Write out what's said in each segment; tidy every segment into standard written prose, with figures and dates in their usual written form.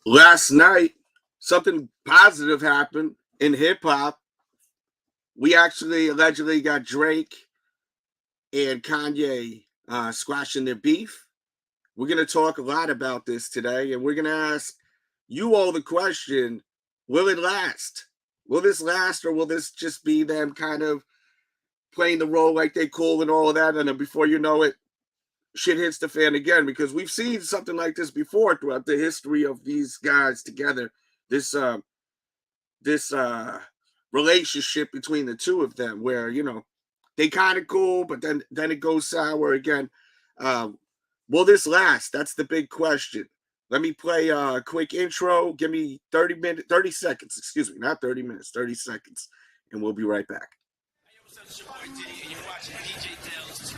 last night, something positive happened in hip hop. We actually allegedly got Drake and Kanye squashing their beef. We're going to talk a lot about this today, and we're going to ask you all the question, will it last? Will this last, or will this just be them kind of playing the role like they cool and all of that, and then before you know it, shit hits the fan again? Because we've seen something like this before throughout the history of these guys together. This relationship between the two of them, where they kind of cool, but then it goes sour again. Will this last? That's the big question. Let me play a quick intro. Give me 30 seconds. Excuse me, not 30 minutes, 30 seconds, and we'll be right back. It's your boy Diddy, and you're watching DJ Delz.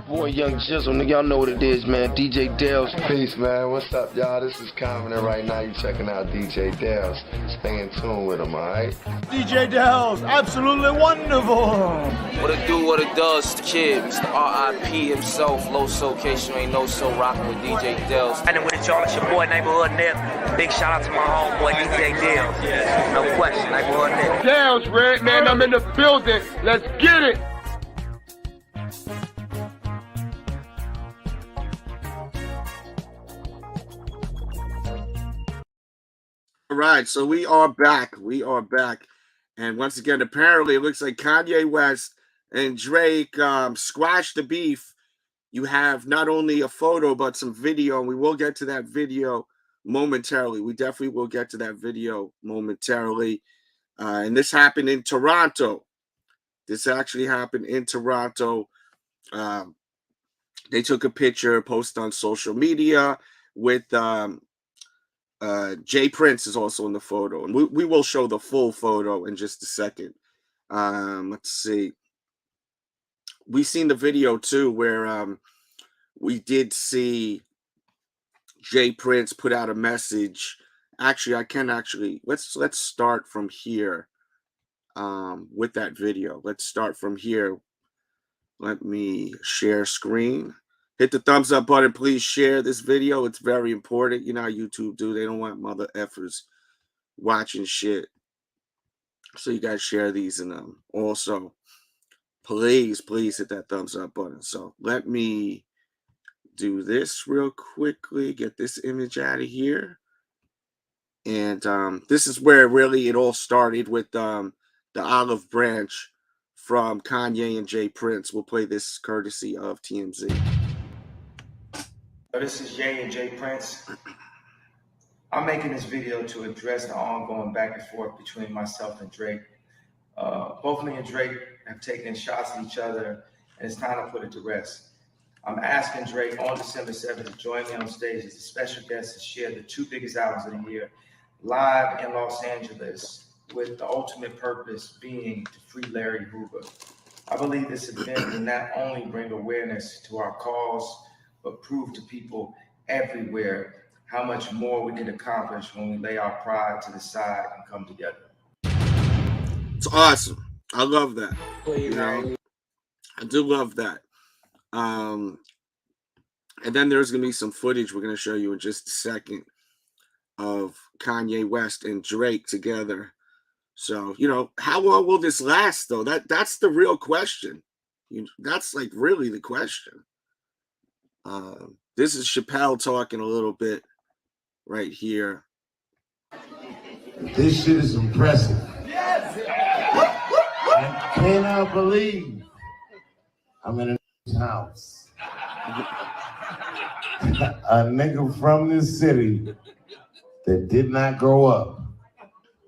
Boy, Young Jizzle, nigga, y'all know what it is, man. DJ Delz. Peace, man. What's up, y'all? This is Common, and right now you checking out DJ Delz. Stay in tune with him, all right? DJ Delz, absolutely wonderful. What it do, what it does, the kid, Mr. R.I.P. himself, Low Soul, case you ain't know so, rocking with DJ Delz. And with y'all, it's your boy, Neighborhood Nip. Big shout out to my homeboy, DJ Delz. No question, Neighborhood Nip. Delz, Red, man, I'm in the building. Let's get it. All right, so we are back. And once again, apparently it looks like Kanye West and Drake squashed the beef. You have not only a photo, but some video, and we will get to that video momentarily. We definitely will get to that video momentarily. And this happened in Toronto. This actually happened in Toronto. They took a picture, posted on social media with Jay Prince is also in the photo, and we will show the full photo in just a second. Let's see. We've seen the video too, where we did see Jay Prince put out a message. Actually, let's start from here with that video. Let's start from here. Let me share screen. Hit the thumbs up button. Please share this video. It's very important. You know how YouTube do. They don't want mother effers watching shit. So you guys share these. And also, please hit that thumbs up button. So let me do this real quickly. Get this image out of here. And this is where really it all started with the olive branch from Kanye and Jay Prince. We'll play this courtesy of TMZ. This is Jay and Jay Prince. I'm making this video to address the ongoing back and forth between myself and Drake. Both me and Drake have taken shots at each other, and it's time to put it to rest. I'm asking Drake on December 7th to join me on stage as a special guest to share the two biggest albums of the year live in Los Angeles, with the ultimate purpose being to free Larry Hoover. I believe this event will not only bring awareness to our cause, but prove to people everywhere how much more we can accomplish when we lay our pride to the side and come together. It's awesome. I love that. I do love that. And then there's going to be some footage we're going to show you in just a second of Kanye West and Drake together. So, how long will this last, though? That's the real question. That's like really the question. This is Chappelle talking a little bit right here. This shit is impressive. I cannot believe I'm in a house. A nigga from this city that did not grow up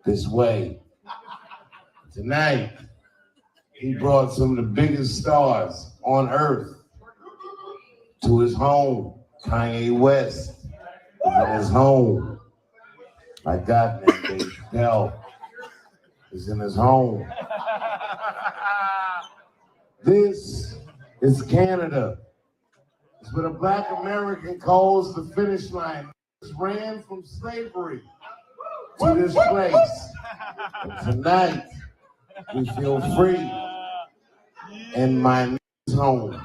this way. Tonight, he brought some of the biggest stars on earth to his home. Kanye West is in his home. My God, man, Dave Chappelle is in his home. This is Canada. It's what a Black American calls the finish line. It's ran from slavery to this place. And tonight, we feel free in my home.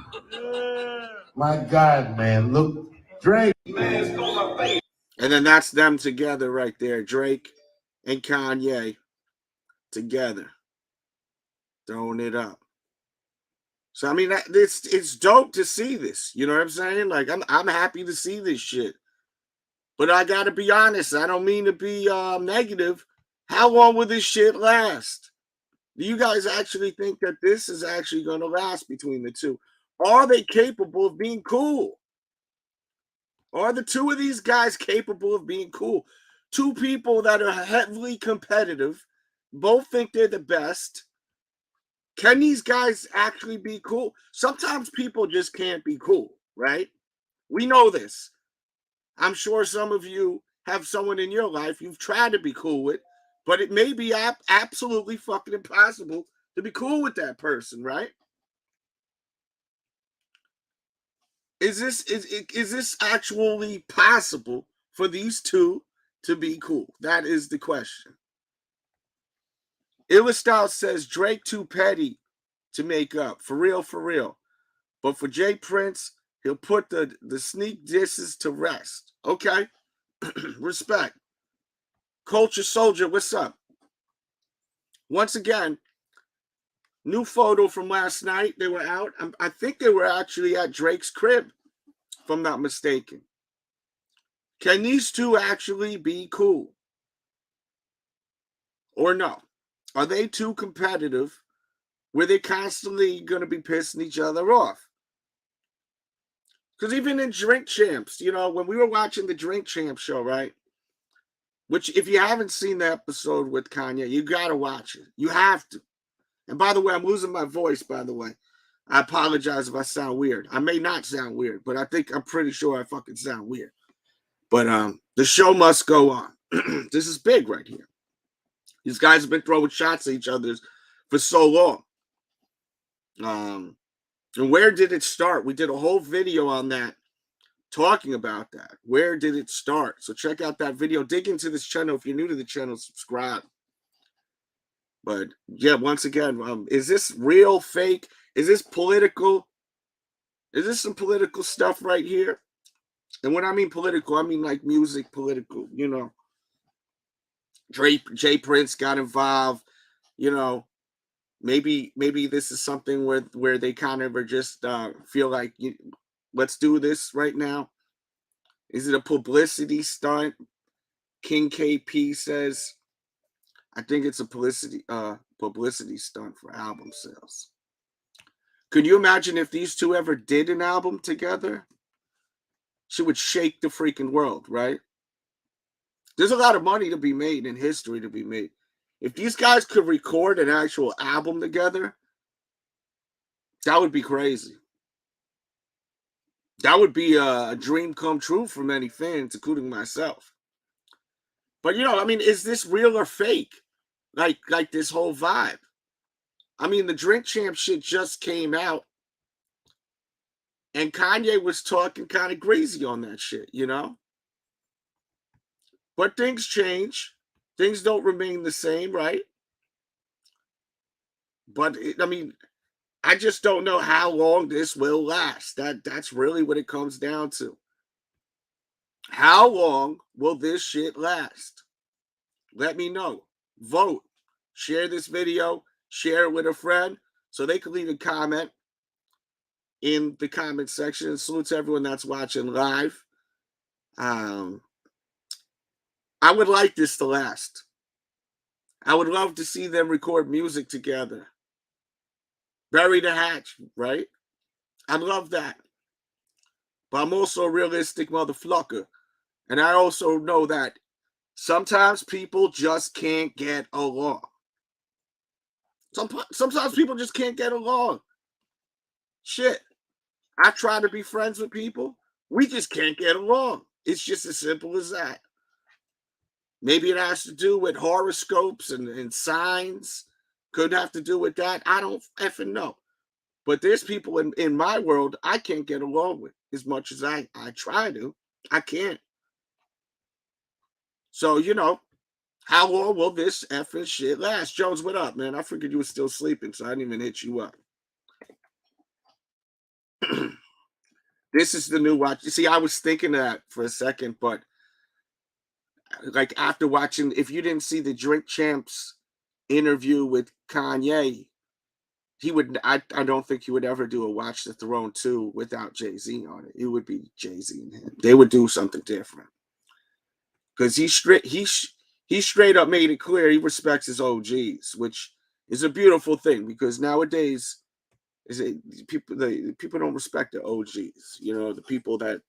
My God, man, look, Drake. And then that's them together right there, Drake and Kanye together, throwing it up. So I mean, it's dope to see this. You know what I'm saying? Like I'm happy to see this shit. But I gotta be honest. I don't mean to be negative. How long will this shit last? Do you guys actually think that this is actually going to last between the two? Are they capable of being cool? Are the two of these guys capable of being cool? Two people that are heavily competitive, both think they're the best. Can these guys actually be cool? Sometimes people just can't be cool, right? We know this. I'm sure some of you have someone in your life you've tried to be cool with, but it may be absolutely fucking impossible to be cool with that person, right? Is this actually possible for these two to be cool? That is the question. Illistyle says Drake too petty to make up. For real, for real. But for Jay Prince, he'll put the sneak disses to rest. Okay? Respect. Culture Soldier, what's up? Once again, new photo from last night. They were out. I think they were actually at Drake's crib, if I'm not mistaken. Can these two actually be cool? Or no? Are they too competitive where they're constantly going to be pissing each other off? Because even in Drink Champs, you know, when we were watching the Drink Champs show, right? Which, if you haven't seen the episode with Kanye, you got to watch it. You have to. And by the way, I'm losing my voice, by the way. I apologize if I sound weird. I may not sound weird, but I'm pretty sure I fucking sound weird. But the show must go on. This is big right here. These guys have been throwing shots at each other for so long. And where did it start? We did a whole video on that, talking about that. Where did it start? So check out that video. Dig into this channel. If you're new to the channel, subscribe. But yeah, once again, is this real, fake? Is this political? Is this some political stuff right here? And when I mean political, I mean like music political, you know. Jay Prince got involved, you know. Maybe this is something where they kind of are just feel like, let's do this right now. Is it a publicity stunt? King KP says, I think it's a publicity stunt for album sales. Could you imagine if these two ever did an album together? She would shake the freaking world, right? There's a lot of money to be made and history to be made. If these guys could record an actual album together, that would be crazy. That would be a dream come true for many fans, including myself. But, you know, I mean, is this real or fake? Like this whole vibe. I mean, the Drink Champ shit just came out. And Kanye was talking kind of crazy on that shit, you know? But things change. Things don't remain the same, right? But, I mean, I just don't know how long this will last. That's really what it comes down to. How long will this shit last? Let me know. Vote. Share this video. Share it with a friend so they can leave a comment in the comment section. And salute to everyone that's watching live. I would like this to last. I would love to see them record music together. Bury the hatch, right? I'd love that. But I'm also a realistic motherfucker. And I also know that sometimes people just can't get along. Sometimes people just can't get along. Shit. I try to be friends with people. We just can't get along. It's just as simple as that. Maybe it has to do with horoscopes and signs. Could have to do with that. I don't effing know. But there's people in my world I can't get along with as much as I try to. I can't. So, you know, how long will this effing shit last? Jones, what up, man? I figured you were still sleeping, so I didn't even hit you up. This is the new watch. You see, I was thinking that for a second, but like after watching, if you didn't see the Drink Champs interview with Kanye, he would. I don't think he would ever do a Watch the Throne 2 without Jay-Z on it. It would be Jay-Z and him. They would do something different because he straight up made it clear he respects his OGs, which is a beautiful thing because nowadays people don't respect the OGs. You know, the people that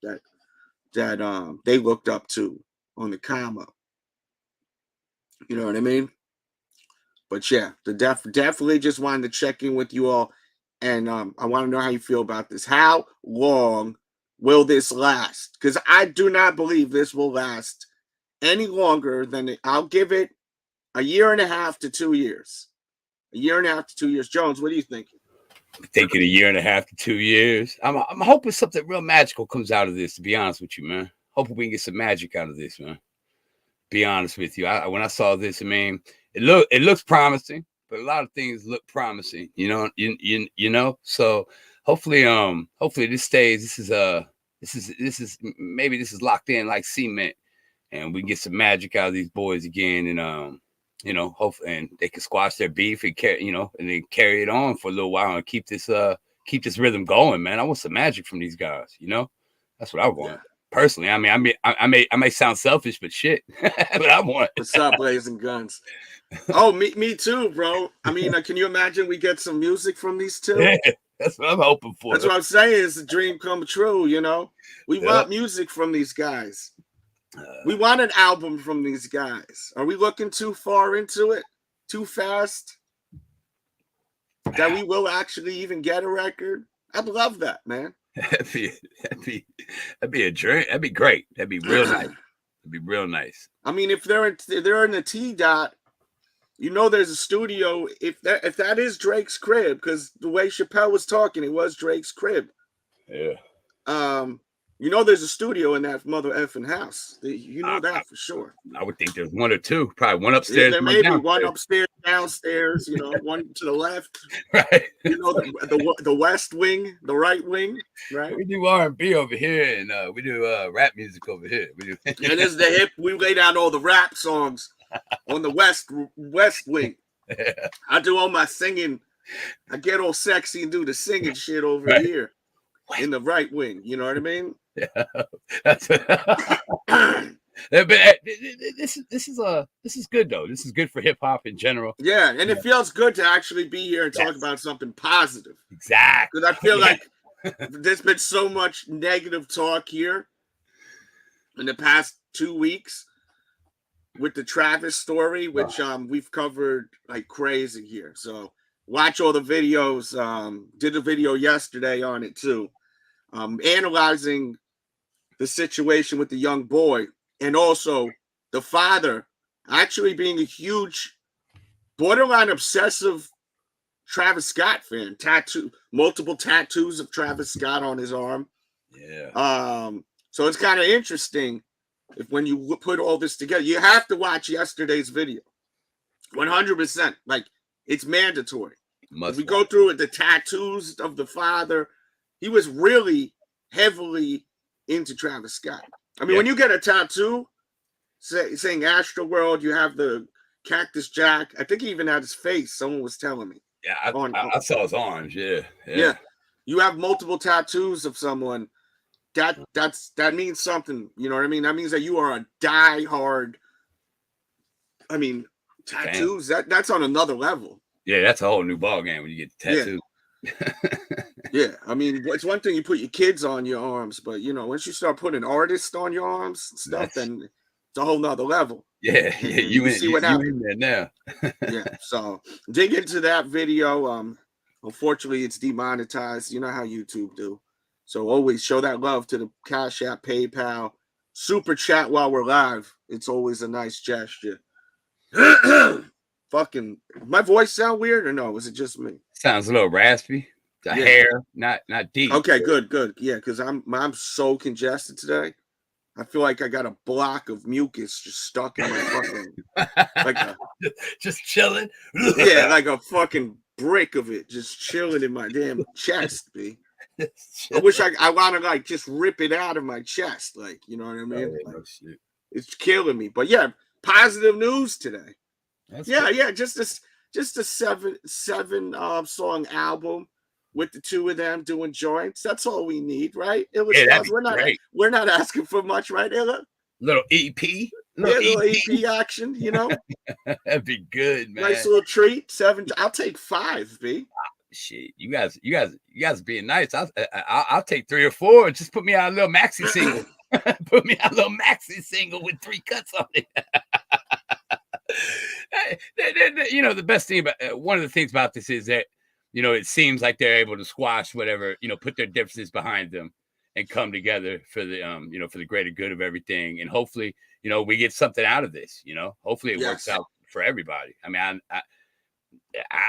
they looked up to on the come up. You know what I mean? But yeah, definitely just wanted to check in with you all, and I want to know how you feel about this. How long will this last? Because I do not believe this will last any longer than I'll give it a year and a half to 2 years. A year and a half to 2 years. Jones, what do you think? I'm thinking a year and a half to 2 years. I'm hoping something real magical comes out of this, to be honest with you, man. Hoping we can get some magic out of this, man. Be honest with you. When I saw this, I mean, it looks promising, but a lot of things look promising, you know. You know. So hopefully this stays. This is maybe this is locked in like cement, and we can get some magic out of these boys again, and you know, hopefully, and they can squash their beef and carry, you know, and then carry it on for a little while and keep this rhythm going, man. I want some magic from these guys, you know. That's what I want. Yeah. Personally, I mean, I may sound selfish, but shit, but I want. What's up, blazing guns? Oh, me too, bro. I mean, can you imagine we get some music from these two? Yeah, that's what I'm hoping for. That's what I'm saying. It's a dream come true, you know. We want music from these guys. We want an album from these guys. Are we looking too far into it? Too fast? That we will actually even get a record? I'd love that, man. That'd be a dream. That'd be great. That'd be real nice. That'd be real nice. I mean, if they're in the T-Dot, you know, there's a studio. If that is Drake's crib, because the way Chappelle was talking, it was Drake's crib. Yeah. You know, there's a studio in that mother effing house. You know that for sure. I would think there's one or two, probably one upstairs. Yeah, there may be one upstairs, downstairs. You know, one to the left. Right. You know, the west wing, the right wing. Right. We do R&B over here, and we do rap music over here. We do. And this is the hip. We lay down all the rap songs on the west wing. Yeah. I do all my singing. I get all sexy and do the singing shit over here in the right wing. You know what I mean? Yeah, that's this is good though. This is good for hip hop in general. Yeah, and it feels good to actually be here and talk about something positive. Exactly. Because I feel like there's been so much negative talk here in the past 2 weeks with the Travis story, which we've covered like crazy here. So watch all the videos. Did a video yesterday on it too. Analyzing the situation with the young boy and also the father actually being a huge borderline obsessive Travis Scott fan. Multiple tattoos of Travis Scott on his arm. Yeah. So it's kind of interesting when you put all this together. You have to watch yesterday's video. 100%. Like, it's mandatory. If we go through it, the tattoos of the father, he was really heavily into Travis Scott. I mean, when you get a tattoo saying Astroworld, you have the Cactus Jack. I think he even had his face. Someone was telling me. Yeah, I saw his arms. Yeah. You have multiple tattoos of someone. That means something. You know what I mean? That means that you are a diehard. I mean, tattoos. That's on another level. Yeah, that's a whole new ball game when you get tattooed. Yeah, I mean, it's one thing you put your kids on your arms, but you know, once you start putting artists on your arms and stuff, then it's a whole nother level. Yeah, you see what happened there now. Yeah, so dig into that video. Unfortunately, it's demonetized. You know how YouTube do. So always show that love to the Cash App, PayPal, Super Chat while we're live. It's always a nice gesture. Fucking, my voice sound weird or no? Is it just me? Sounds a little raspy. The hair, not deep. Okay, good. Yeah, because I'm so congested today. I feel like I got a block of mucus just stuck in my fucking just chilling. Yeah, like a fucking brick of it just chilling in my damn chest, B. I wish I want to like just rip it out of my chest, like, you know what I mean? Oh, Like, shit. it's killing me. But yeah, positive news today. That's Yeah, good. yeah, just a seven song album with the two of them doing joints. That's all we need, right? Illa Yeah, that'd Stars, be we're great. not asking for much, right, Illa? Little EP. Yeah, Little little EP action, you know? That'd be good, man. Nice little treat. 7. I'll take 5, B. Shit, you guys being nice. I'll take 3 or 4. Just put me out a little maxi single. Put me out a little maxi single with 3 cuts on it. You know, the best thing about one of the things about this is that, you know, it seems like they're able to squash whatever, you know, put their differences behind them and come together for the you know, for the greater good of everything. And hopefully, you know, we get something out of this. You know, hopefully it works out for everybody. I mean,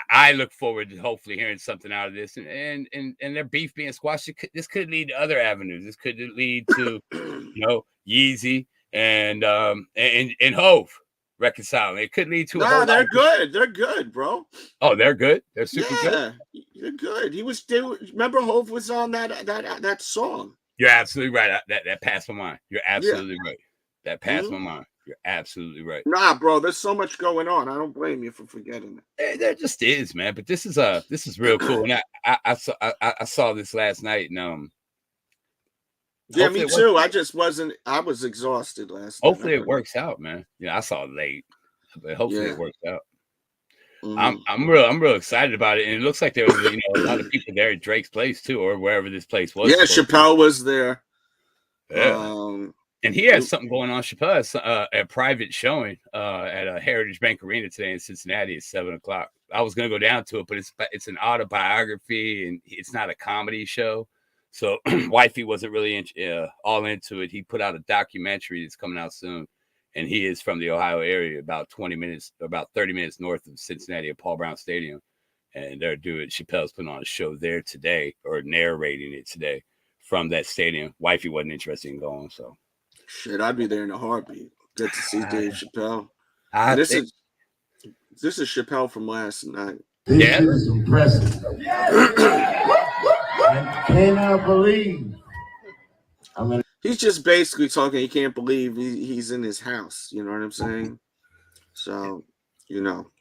I look forward to hopefully hearing something out of this, and their beef being squashed. This could lead to other avenues. This could lead to, you know, Yeezy and Hove reconciling. It could lead to. Nah, they're good. They're good, bro. Oh, they're good. They're super good. They're good. Remember Hove was on that song. You're absolutely right. That passed my mind. You're absolutely right. That passed my mind. You're absolutely right. Nah, bro, there's so much going on. I don't blame you for forgetting it. There just is, man. But this is real cool. And I saw this last night, and yeah, me too. I was exhausted last night. Hopefully it works out, man. Yeah, I saw it late, but hopefully it works out. I'm real excited about it, and it looks like there was, you know, a lot of people there at Drake's place too, or wherever this place was. Yeah, Chappelle was there. Yeah. And he has something going on. Chappelle has a private showing at a Heritage Bank Arena today in Cincinnati at 7:00. I was gonna go down to it, but it's an autobiography and it's not a comedy show. So Wifey wasn't really all into it. He put out a documentary that's coming out soon, and he is from the Ohio area, about 30 minutes north of Cincinnati at Paul Brown Stadium. And Chappelle's putting on a show there today, or narrating it today from that stadium. Wifey wasn't interested in going, so. Shit, I'd be there in a heartbeat. Good to see Dave Chappelle. This is Chappelle from last night. This is impressive. I cannot believe. He's just basically talking. He can't believe he's in his house. You know what I'm saying? So, you know,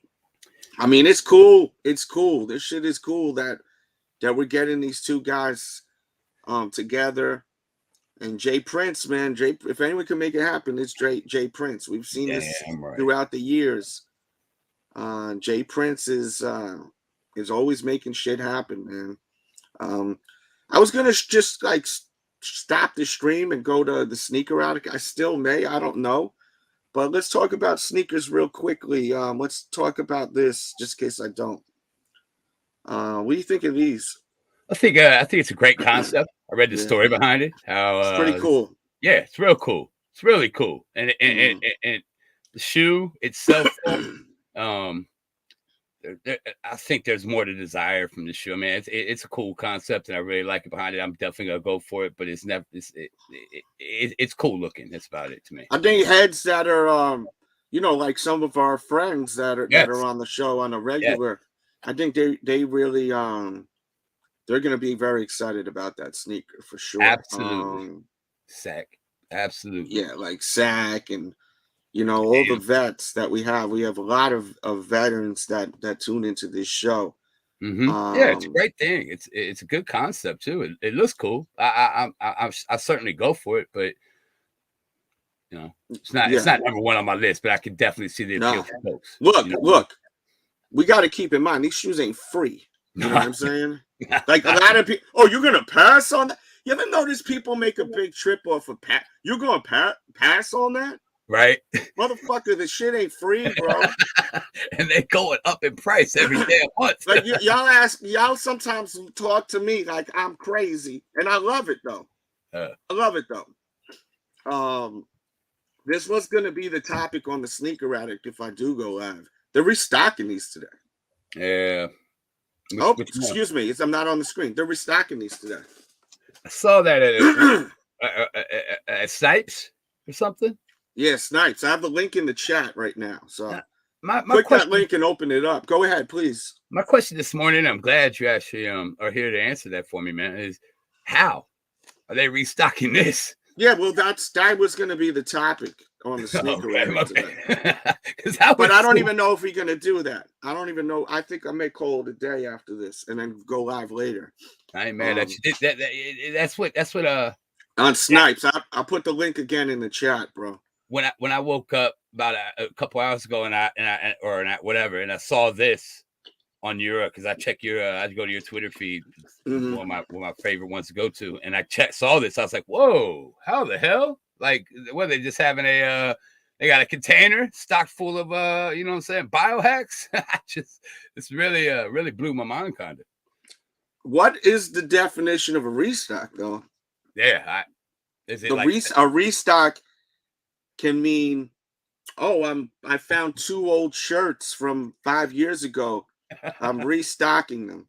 I mean, it's cool. It's cool. This shit is cool that we're getting these two guys together. And Jay Prince, man, if anyone can make it happen, it's Jay Prince. We've seen this throughout the years. Jay Prince is always making shit happen, man. I was gonna just like stop the stream and go to the sneaker attic. I still may, I don't know. But let's talk about sneakers real quickly. Let's talk about this just in case I don't. What do you think of these? I think it's a great concept. I read the story behind it. How it's pretty cool. Yeah, it's real cool. It's really cool. And and the shoe itself, I think there's more to desire from the shoe. I mean, it's a cool concept, and I really like it behind it. I'm definitely gonna go for it, but it's cool looking. That's about it to me. I think heads that are you know, like some of our friends that are on the show on a regular, I think they really they're going to be very excited about that sneaker for sure. Absolutely. Sack. Absolutely. Yeah, like Sack and, you know, all the vets that we have. We have a lot of veterans that tune into this show. Yeah, it's a great thing. It's a good concept too. It looks cool. I certainly go for it, but you know, it's not number one on my list, but I can definitely see the appeal for folks. Look, we got to keep in mind these shoes ain't free. You know what I'm saying? Like a lot of people, you're gonna pass on that? You ever notice people make a big trip off of You're gonna pass on that? Right? Motherfucker, the shit ain't free, bro. And they're going up in price every damn month. Like y'all sometimes talk to me like I'm crazy, and I love it though. I love it though. This was gonna be the topic on the Sneaker Addict if I do go live. They're restocking these today. Yeah. Excuse me. I'm not on the screen. They're restocking these today. I saw that at Snipes or something. Yeah, Snipes. I have the link in the chat right now. So click that link and open it up. Go ahead, please. My question this morning, I'm glad you actually are here to answer that for me, man, is How are they restocking this? Yeah, well, that was going to be the topic on the sneaker rack today. But I don't even know if we're going to do that. I don't even know. I think I may call it a day after this and then go live later. I ain't mad at you. That's what on Snipes. I'll put the link again in the chat, bro. When I woke up about a couple hours ago and I saw this on your, because I check your I go to your Twitter feed, one of my favorite ones to go to, and I saw this. I was like, whoa, how the hell? Like, what, they just having a they got a container stocked full of you know what I'm saying, biohacks? It's really blew my mind, kind of. What is the definition of a restock, though? Yeah, is it a restock can mean, oh, I found 2 old shirts from 5 years ago. I'm restocking them.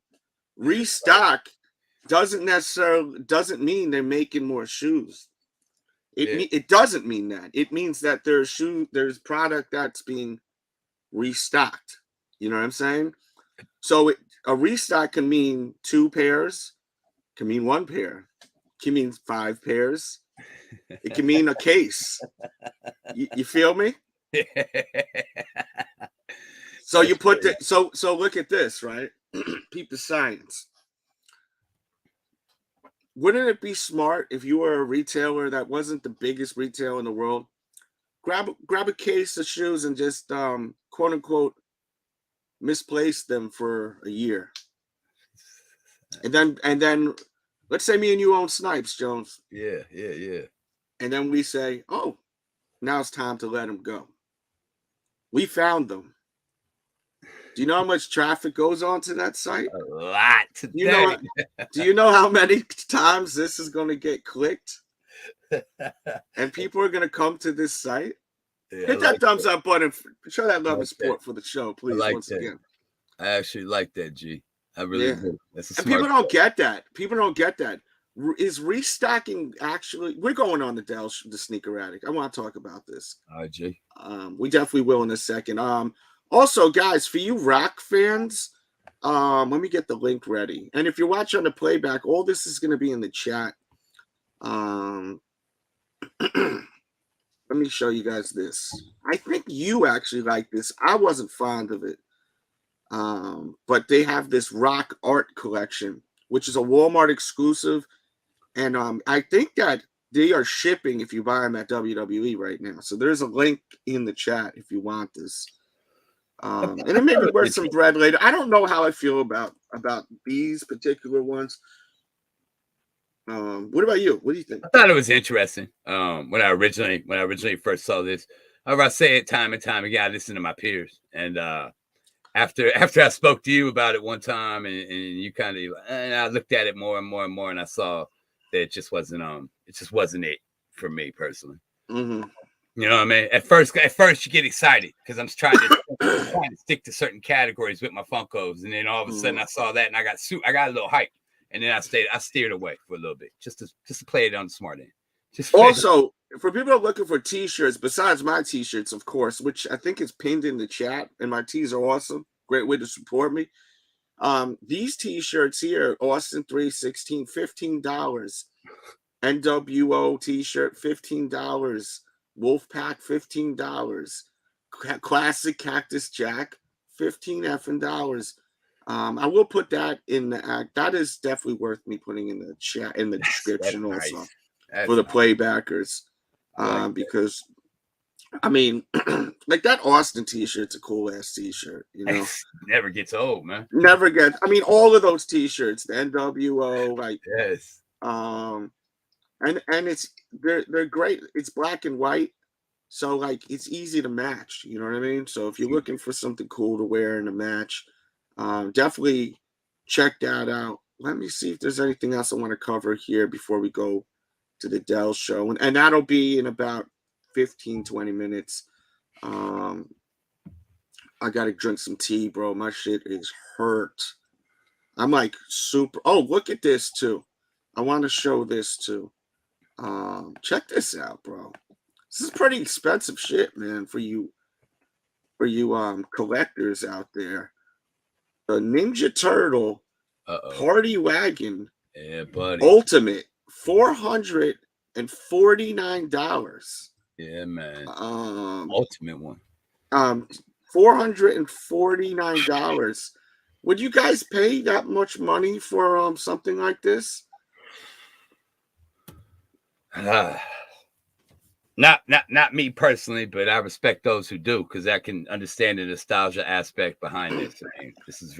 Restock doesn't mean they're making more shoes. It doesn't mean that. It means that there's product that's being restocked. You know what I'm saying? So a restock can mean 2 pairs, can mean 1 pair, can mean 5 pairs. It can mean a case. You feel me? So you put the so look at this, right? Peep the science. Wouldn't it be smart if you were a retailer that wasn't the biggest retailer in the world? Grab a case of shoes and just quote unquote misplace them for a year. And then let's say me and you own Snipes, Jones. Yeah. And then we say, oh, now it's time to let them go. We found them. Do you know how much traffic goes on to that site? A lot. Do you know how many times this is going to get clicked? And people are going to come to this site? Yeah, hit that thumbs up button. Show that love and support for the show, please, once again. I actually like that, G. I really do. And people don't get that. People don't get that. Is restocking actually? We're going on the Delz, the Sneaker Addict. I want to talk about this. All right, G. We definitely will in a second. Also, guys, for you rock fans, let me get the link ready. And if you're watching on the playback, all this is going to be in the chat. Let me show you guys this. I think you actually like this. I wasn't fond of it. But they have this rock art collection, which is a Walmart exclusive. And I think that they are shipping if you buy them at WWE right now. So there's a link in the chat if you want this. And it may be worth some bread later. I don't know how I feel about these particular ones. What about you? What do you think? I thought it was interesting. When I originally first saw this, I say it time and time again. I listen to my peers, and after I spoke to you about it one time, and you kind of, and I looked at it more and more and more, and I saw that it just wasn't it for me personally. Mm-hmm. You know what I mean? At first you get excited because I'm trying to stick to certain categories with my Funkos, and then all of a sudden I saw that and I got a little hype, and then I steered away for a little bit just to play it on the smart end. Also, for people who are looking for T-shirts, besides my T-shirts, of course, which I think is pinned in the chat, and my tees are awesome, great way to support me. These T-shirts here, Austin 316, $15. NWO T-shirt, $15. Wolfpack, $15. Classic Cactus Jack, $15. I will put that in the act. That is definitely worth me putting in the chat, in the description also. Nice. For the playbackers. Because I mean, like that Austin T-shirt's a cool ass T-shirt, you know. Never gets old, man. Never gets. I mean, all of those T-shirts, the NWO, like yes. And they're great. It's black and white, so like it's easy to match. You know what I mean? So if you're looking for something cool to wear in a match, definitely check that out. Let me see if there's anything else I want to cover here before we go to the Delz show, and that'll be in about 15-20 minutes. I gotta drink some tea, bro. My shit is hurt. I'm like super. Oh, look at this too. I want to show this too. Check this out, bro. This is pretty expensive shit, man, for you collectors out there. The Ninja Turtle Party Wagon Yeah, buddy. Ultimate, $449. Yeah, man. Ultimate one. $449. Would you guys pay that much money for something like this? Not me personally, but I respect those who do, because I can understand the nostalgia aspect behind this. I mean, this is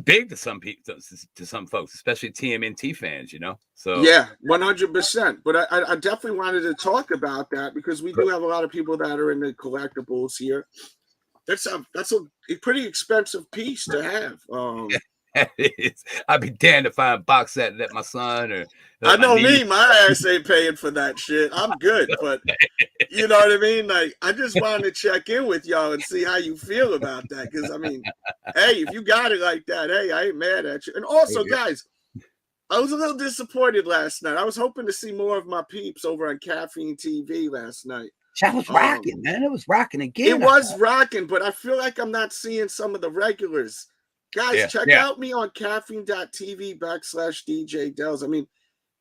big to some people, to some folks, especially TMNT fans, you know. So yeah, 100%. But I definitely wanted to talk about that because we do have a lot of people that are in the collectibles here. That's a pretty expensive piece to have. I'd be damned if I unbox that and let my son or I know me, my ass ain't paying for that shit. I'm good, but you know what I mean? Like, I just wanted to check in with y'all and see how you feel about that. Because I mean, hey, if you got it like that, hey, I ain't mad at you. And also, guys, I was a little disappointed last night. I was hoping to see more of my peeps over on Caffeine TV last night. That was rocking, man. It was rocking again. It was rocking, but I feel like I'm not seeing some of the regulars. Guys, check out me on caffeine.tv/DJ Delz. I mean,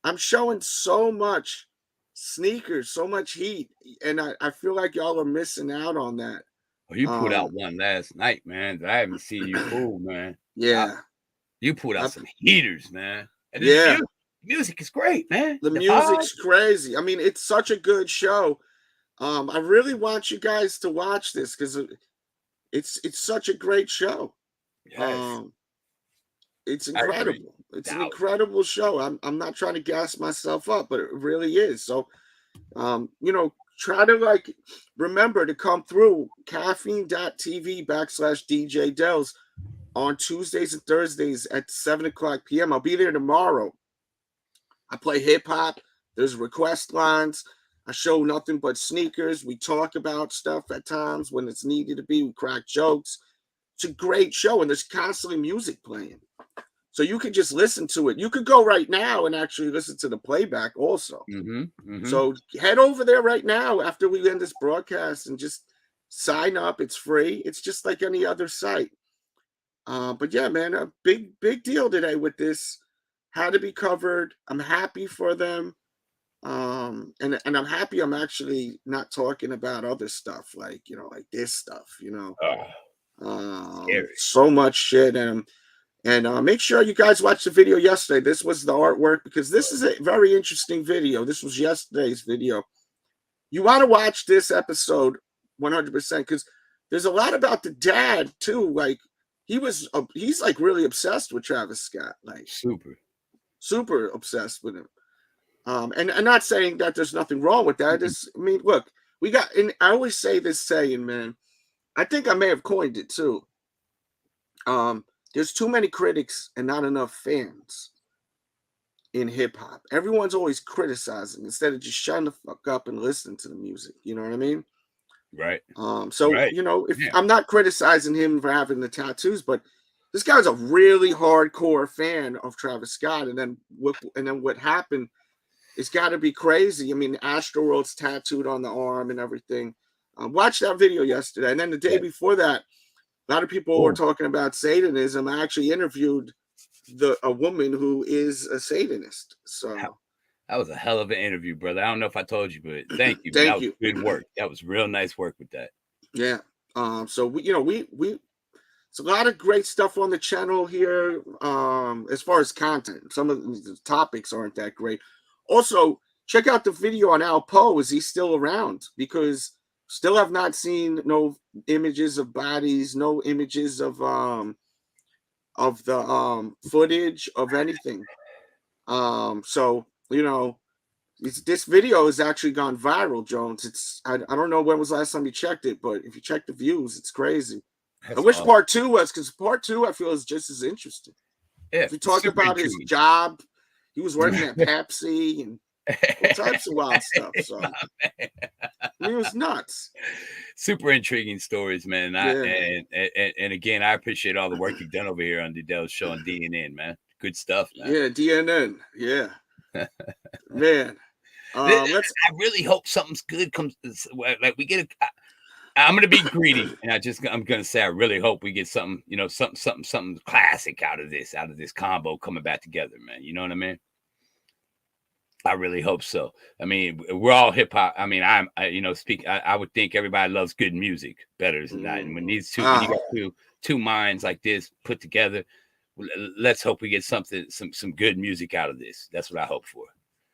I'm showing so much sneakers, so much heat, and I feel like y'all are missing out on that. Well, you put out one last night, man, that I haven't seen you pull, man. Yeah. You put out some heaters, man. And music is great, man. The music's crazy. I mean, it's such a good show. I really want you guys to watch this because it's such a great show. Yes. It's incredible. It's an incredible show. I'm not trying to gas myself up, but it really is. So, you know, try to remember to come through caffeine.tv/DJ Delz on Tuesdays and Thursdays at 7:00 p.m. I'll be there tomorrow. I play hip hop. There's request lines. I show nothing but sneakers. We talk about stuff at times when it's needed to be. We crack jokes. It's a great show, and there's constantly music playing. So you could just listen to it. You could go right now and actually listen to the playback also. So head over there right now after we end this broadcast and just sign up. It's free. It's just like any other site. But yeah, man, a big deal today with this. Had to be covered. I'm happy for them. And I'm happy I'm actually not talking about other stuff like this stuff, so much shit. And make sure you guys watch the video yesterday. This was the artwork because this is a very interesting video. This was yesterday's video. You want to watch this episode 100% because there's a lot about the dad too. Like he's like really obsessed with Travis Scott, like super obsessed with him. And I'm not saying that there's nothing wrong with that. I mean, look, and I always say this saying, man, I think I may have coined it too. There's too many critics and not enough fans in hip hop. Everyone's always criticizing instead of just shutting the fuck up and listening to the music. You know what I mean? Right. If I'm not criticizing him for having the tattoos, but this guy's a really hardcore fan of Travis Scott. And then what happened? It's got to be crazy. I mean, Astroworld's tattooed on the arm and everything. Watched that video yesterday. And then the day before that, a lot of people were talking about Satanism. I actually interviewed a woman who is a Satanist. So that was a hell of an interview, brother. I don't know if I told you, but thank you. Thank you. Good work. That was real nice work with that. Yeah. So we it's a lot of great stuff on the channel here. As far as content, some of the topics aren't that great. Also, check out the video on Al Poe. Is he still around? Because still have not seen no images of bodies, no images of the footage of anything. So this video has actually gone viral, Jones. I don't know when was the last time you checked it, but if you check the views, it's crazy. I wish part 2 was, because part 2 I feel is just as interesting. Yeah, if you talk about his job. He was working at Pepsi and all types of wild stuff. So it was nuts. Super intriguing stories, man. And again, I appreciate all the work you've done over here on the Delz show on DNN, man. Good stuff, man. Yeah, DNN. Yeah, man. I really hope something's good comes. Like we get I'm gonna be greedy, and I'm gonna say I really hope we get something, you know, something classic out of this combo coming back together, man. You know what I mean? I really hope so. I mean, we're all hip hop. I mean, I would think everybody loves good music better than that. And when these two, when you got two minds like this put together, let's hope we get some good music out of this. That's what I hope for.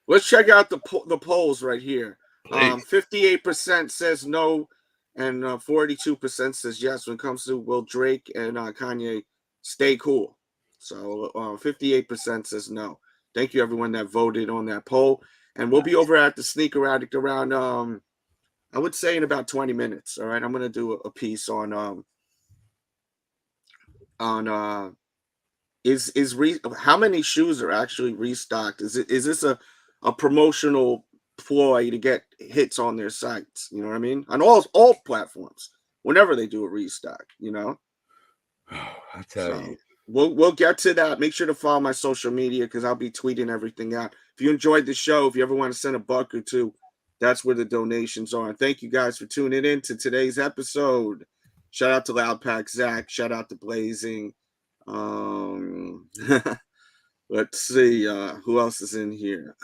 Let's check out the polls right here. 58% says no, and 42% says yes when it comes to will Drake and Kanye stay cool. So 58% says no. Thank you, everyone that voted on that poll. And we'll be over at the Sneaker Addict around, I would say in about 20 minutes. All right, I'm going to do a piece on how many shoes are actually restocked? Is this a promotional ploy to get hits on their sites? You know what I mean? On all platforms, whenever they do a restock, you know. I tell you. We'll get to that. Make sure to follow my social media because I'll be tweeting everything out. If you enjoyed the show, if you ever want to send $1 or $2, that's where the donations are. And thank you guys for tuning in to today's episode. Shout out to Loud Pack Zach. Shout out to Blazing. Let's see who else is in here.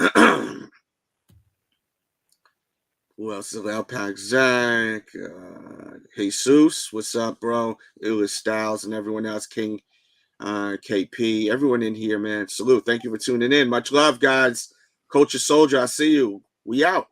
Who else is Loud Pack Zach? Jesus, what's up, bro? It was Styles and everyone else. King. KP, everyone in here, man. Salute. Thank you for tuning in. Much love, guys. Culture Soldier, I see you. We out.